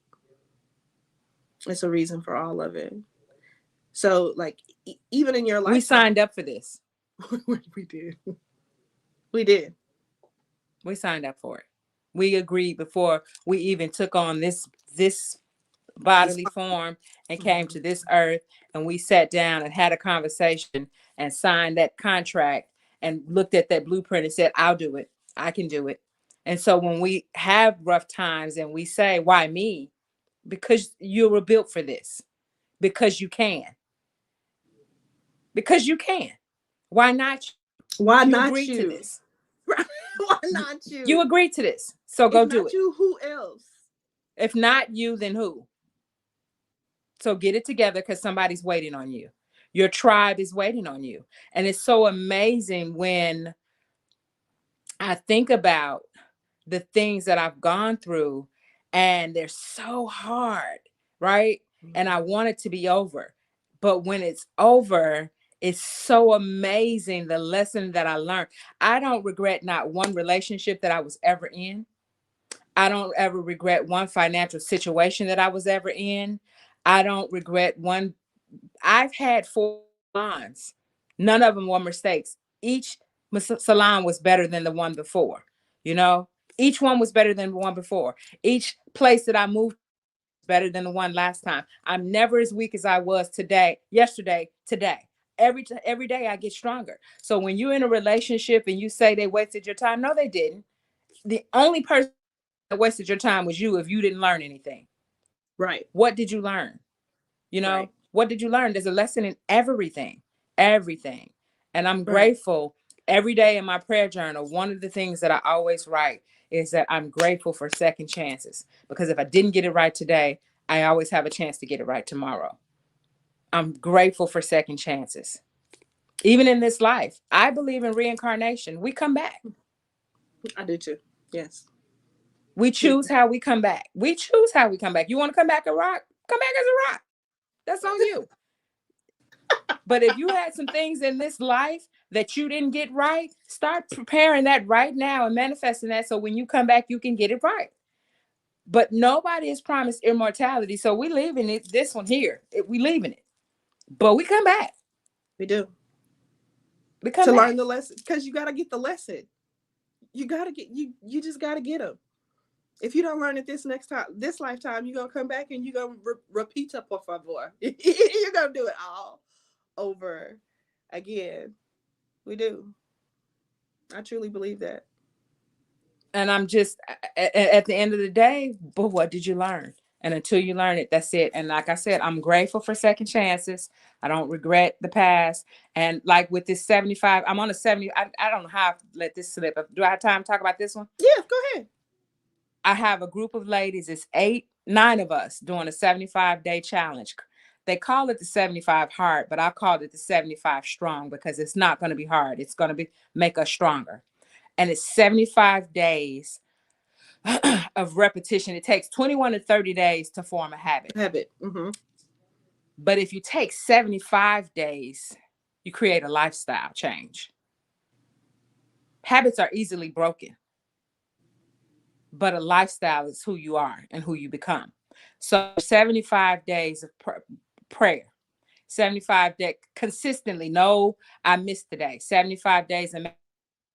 It's a reason for all of it. So, like, even in your We lifetime, signed up for this. we did. We did. We signed up for it. We agreed before we even took on this This, bodily form and came mhm. to this earth, and we sat down and had a conversation and signed that contract and looked at that blueprint and said, I'll do it. I can do it. And so when we have rough times and we say, why me? Because you were built for this. Because you can. Because you can. Why not? Why You not agreed to you? this. Why not You you? agreed to this. So If go do not it. you, who else? If not you, then who? So get it together because somebody's waiting on you. Your tribe is waiting on you. And it's so amazing when I think about the things that I've gone through and they're so hard, right? And I want it to be over. But when it's over, it's so amazing the lesson that I learned. I don't regret not one relationship that I was ever in. I don't ever regret one financial situation that I was ever in. I don't regret one. I've had 4 salons. None of them were mistakes. Each salon was better than the one before. You know, each one was better than the one before. Each place that I moved was better than the one last time. I'm never as weak as I was today, yesterday, today. Every day I get stronger. So when you're in a relationship and you say they wasted your time, no, they didn't. The only person that wasted your time was you if you didn't learn anything. Right, What did you learn? You right, know, what did you learn? There's a lesson in everything, everything. And I'm right. grateful every day in my prayer journal. One of the things that I always write is that I'm grateful for second chances because if I didn't get it right today, I always have a chance to get it right tomorrow. I'm grateful for second chances. Even in this life, I believe in reincarnation. We come back. I do too. Yes. We We choose how we come back. We choose how we come back. You want to come back a rock? Come back as a rock. That's on you. But if you had some things in this life that you didn't get right, start preparing that right now and manifesting that so when you come back, you can get it right. But nobody is promised immortality. So we leaving it, this one here. We leaving it. But we come back. we do. We come To learn back. the lesson, because you got to get the lesson. You got to get you just got to get them. If you don't learn it this lifetime, you're gonna come back and you're gonna repeat it, por favor. You're gonna do it all over again. We do. I truly believe that. And I'm just at the end of the day, but what did you learn? And until you learn it, that's it. And like I said, I'm grateful for second chances. I don't regret the past. And like with this 75, I'm on a 70. I don't know how I let this slip. Do I have time to talk about this one? Yeah, go ahead. I have a group of ladies. It's 9 of us doing a 75-day challenge. They call it the 75 hard, but I called it the 75 strong because it's not going to be hard. It's going to be make us stronger. And it's 75 days of repetition. It takes 21 to 30 days to form a habit. Habit. Mm-hmm. But if you take 75 days, you create a lifestyle change. Habits are easily broken, but a lifestyle is who you are and who you become. So 75 days of prayer, 75 days consistently. No, I missed today. 75 days of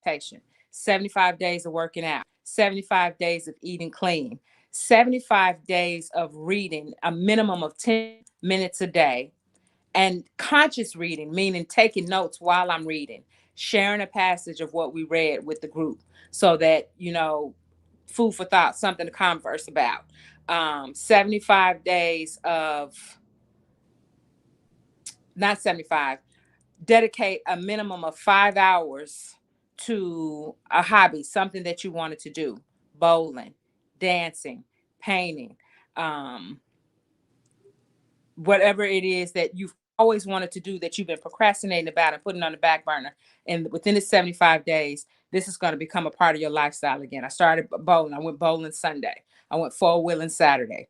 meditation, 75 days of working out, 75 days of eating clean, 75 days of reading a minimum of 10 minutes a day, and conscious reading, meaning taking notes while I'm reading, sharing a passage of what we read with the group so that, food for thought, something to converse about. 75 days of not 75, dedicate a minimum of 5 hours to a hobby, something that you wanted to do: bowling, dancing, painting, um, whatever it is that you've always wanted to do that you've been procrastinating about and putting on the back burner. And within the 75 days, this is going to become a part of your lifestyle again. I started bowling. I went bowling Sunday. I went four wheeling Saturday.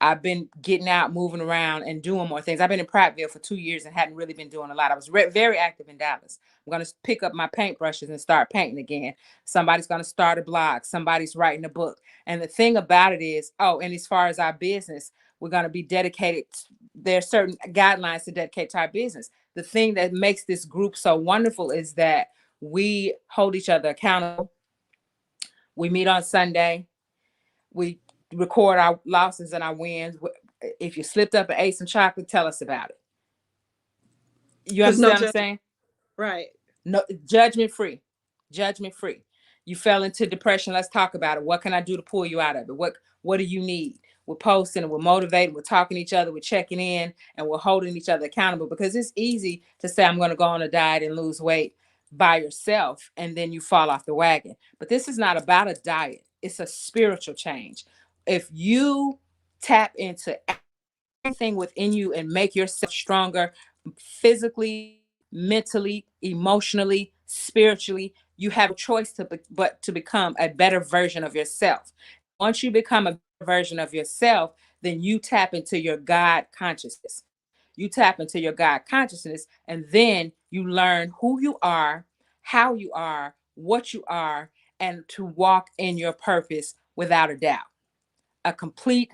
I've been getting out, moving around, and doing more things. I've been in Prattville for 2 years and hadn't really been doing a lot. I was very active in Dallas. I'm going to pick up my paintbrushes and start painting again. Somebody's going to start a blog. Somebody's writing a book. And the thing about it is, oh, and as far as our business, we're going to be dedicated. There are certain guidelines to dedicate to our business. The thing that makes this group so wonderful is that we hold each other accountable. We meet on Sunday. We record our losses and our wins. If you slipped up and ate some chocolate, tell us about it. You Because no understand what I'm judgment. saying? Right. No, judgment free. Judgment free. You fell into depression. Let's talk about it. What can I do to pull you out of it? What do you need? We're posting and we're motivating, we're talking to each other, we're checking in, and we're holding each other accountable, because it's easy to say I'm going to go on a diet and lose weight by yourself and then you fall off the wagon. But this is not about a diet. It's a spiritual change. If you tap into everything within you and make yourself stronger physically, mentally, emotionally, spiritually, you have a choice but to become a better version of yourself. Once you become a better version of yourself, then you tap into your God consciousness. You tap into your God consciousness, and then you learn who you are, how you are, what you are, and to walk in your purpose without a doubt. A complete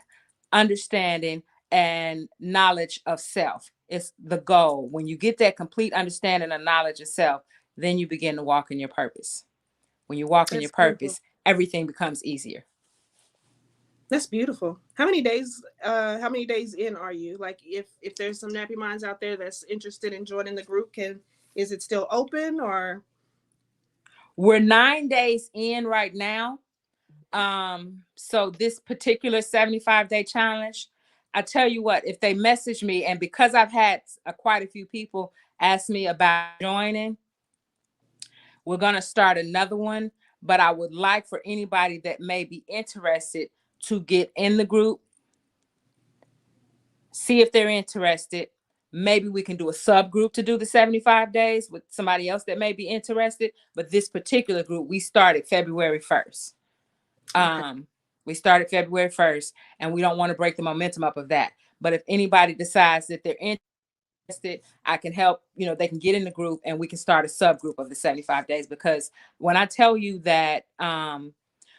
understanding and knowledge of self is the goal. When you get that complete understanding and knowledge of self, then you begin to walk in your purpose. When you walk in your That's beautiful. purpose, everything becomes easier. That's beautiful. How many days in are you? Like, if there's some nappy minds out there that's interested in joining the group, can is it still open or? We're 9 days in right now. So this particular 75-day challenge, I tell you what, if they message me, and because I've had quite a few people ask me about joining, we're going to start another one. But I would like for anybody that may be interested to get in the group, see if they're interested. Maybe we can do a subgroup to do the 75 days with somebody else that may be interested. But this particular group, we started February 1st. Okay. We started February 1st, and we don't want to break the momentum up of that. But if anybody decides that they're interested, I can help. They can get in the group, and we can start a subgroup of the 75 days. Because when I tell you that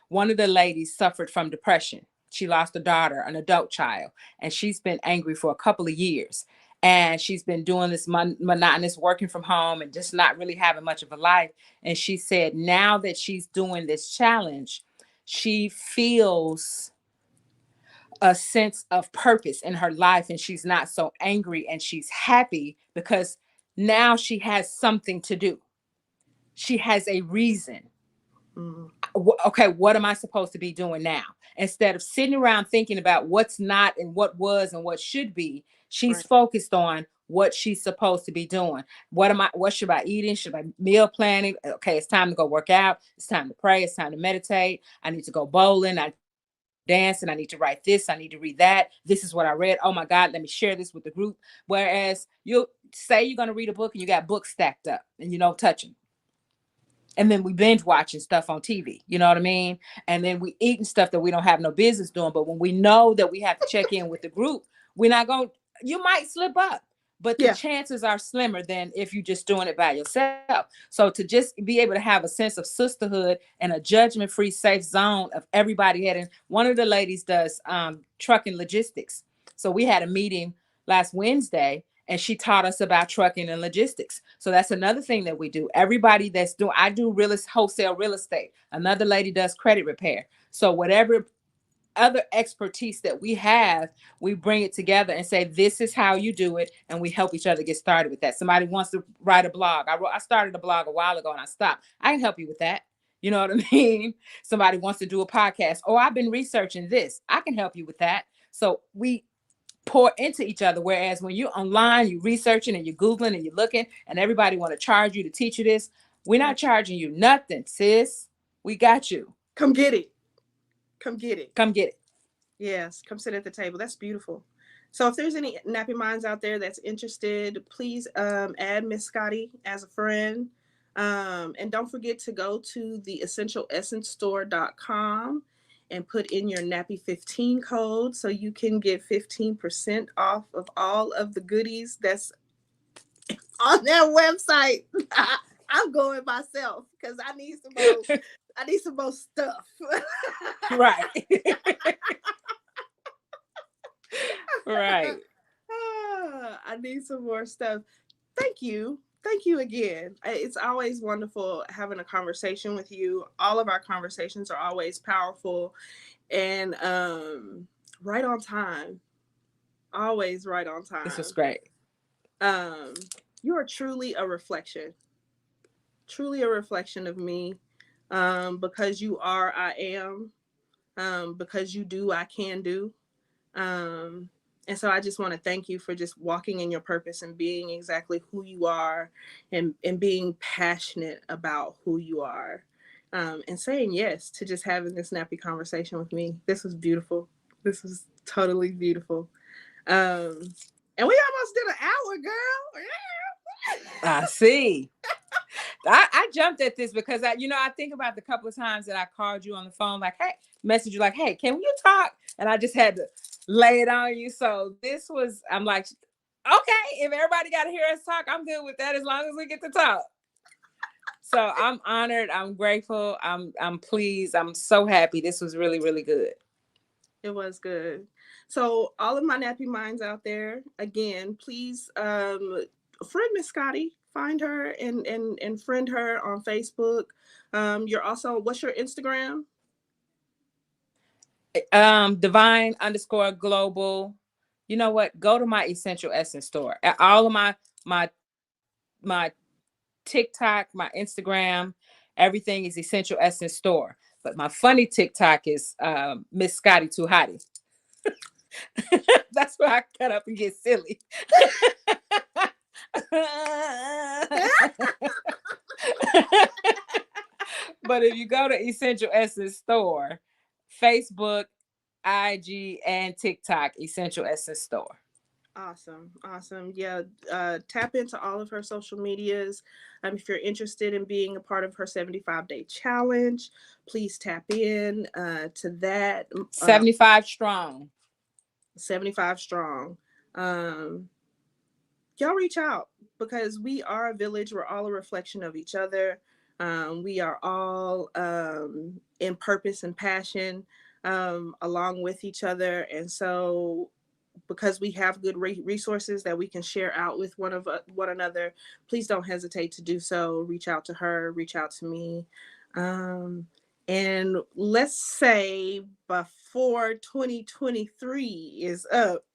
one of the ladies suffered from depression, she lost a daughter, an adult child, and she's been angry for a couple of years. And she's been doing this monotonous working from home and just not really having much of a life. And she said now that she's doing this challenge, she feels a sense of purpose in her life, and she's not so angry, and she's happy because now she has something to do. She has a reason. Mm, Okay, what am I supposed to be doing now? Instead of sitting around thinking about what's not and what was and what should be, she's right. focused on what she's supposed to be doing. What should I eating? Should I meal planning? Okay, it's time to go work out. It's time to pray. It's time to meditate. I need to go bowling. I dance, and I need to write this. I need to read that. This is what I read. Oh my God, let me share this with the group. Whereas you say you're going to read a book and you got books stacked up and you don't touch them, and then we binge watching stuff on TV. You know what I mean? And then we eating stuff that we don't have no business doing. But when we know that we have to check in with the group, we're not going. You might slip up, but the Yeah. chances are slimmer than if you're just doing it by yourself. So to just be able to have a sense of sisterhood and a judgment-free, safe zone of everybody heading. One of the ladies does trucking logistics. So we had a meeting last Wednesday, and she taught us about trucking and logistics. So that's another thing that we do. Everybody that's doing, I do wholesale real estate. Another lady does credit repair. So whatever other expertise that we have, we bring it together and say, this is how you do it. And we help each other get started with that. Somebody wants to write a blog. I started a blog a while ago and I stopped. I can help you with that. You know what I mean? Somebody wants to do a podcast. Oh, I've been researching this. I can help you with that. So we pour into each other. Whereas when you're online, you're researching and you're Googling and you're looking and everybody want to charge you to teach you this. We're not charging you nothing, sis. We got you. Come get it. Come get it. Come get it. Yes, come sit at the table. That's beautiful. So if there's any Nappy Minds out there that's interested, please add Miss Scottie as a friend. And don't forget to go to the essentialessencestore.com and put in your Nappy 15 code so you can get 15% off of all of the goodies that's on their website. I'm going myself because I need some more stuff. Right. Right. I need some more stuff. Thank you. Thank you again. It's always wonderful having a conversation with you. All of our conversations are always powerful and right on time. Always right on time. This was great. You are truly a reflection. Truly a reflection of me. Because you are, I am. Because you do, I can do. And so I just want to thank you for just walking in your purpose and being exactly who you are and being passionate about who you are. And saying yes to just having this nappy conversation with me. This was beautiful. This was totally beautiful. And we almost did an hour, girl. I see. I jumped at this because I think about the couple of times that I called you on the phone, like, hey, message you like, hey, can you talk? And I just had to lay it on you. So I'm like, okay, if everybody got to hear us talk, I'm good with that as long as we get to talk. So I'm honored. I'm grateful. I'm pleased. I'm so happy. This was really, really good. It was good. So all of my nappy minds out there, again, please friend Miss Scottie. Find her and friend her on Facebook. You're also, what's your Instagram? Divine_global. You know what? Go to my Essential Essence store. All of my TikTok, my Instagram, everything is Essential Essence store. But my funny TikTok is Miss Scottie Too Hottie. That's where I cut up and get silly. But if you go to Essential Essence store, Facebook, IG, and TikTok, Essential Essence store. Awesome. Yeah, tap into all of her social medias. If you're interested in being a part of her 75-day challenge, please tap in to that. 75 strong. 75 strong. Y'all reach out because we are a village. We're all a reflection of each other. We are all in purpose and passion along with each other. And so because we have good resources that we can share out with one another, please don't hesitate to do so. Reach out to her, reach out to me. And let's say before 2023 is up,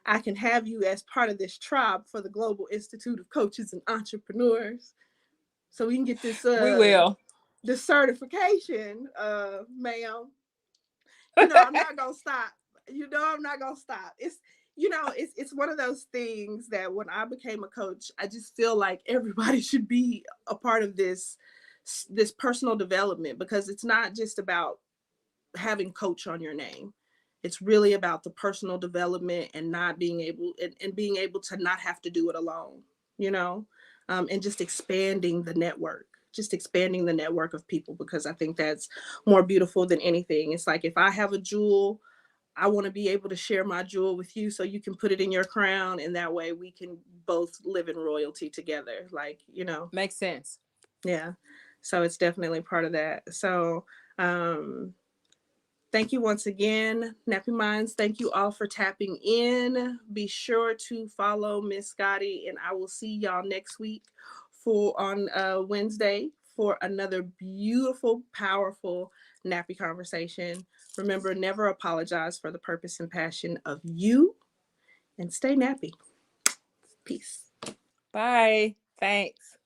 I can have you as part of this tribe for the Global Institute of Coaches and Entrepreneurs. So we can get this we will. This certification, ma'am. I'm not gonna stop. I'm not gonna stop. It's one of those things that when I became a coach, I just feel like everybody should be a part of this personal development, because it's not just about having coach on your name. It's really about the personal development and not being able and being able to not have to do it alone, and just expanding the network. Just expanding the network of people, because I think that's more beautiful than anything. It's like, if I have a jewel, I want to be able to share my jewel with you so you can put it in your crown, and that way we can both live in royalty together. Makes sense. Yeah. So it's definitely part of that. So thank you once again, Nappy Minds. Thank you all for tapping in. Be sure to follow Miss Scottie, and I will see y'all next week on Wednesday for another beautiful, powerful nappy conversation. Remember, never apologize for the purpose and passion of you, and stay nappy. Peace. Bye. Thanks.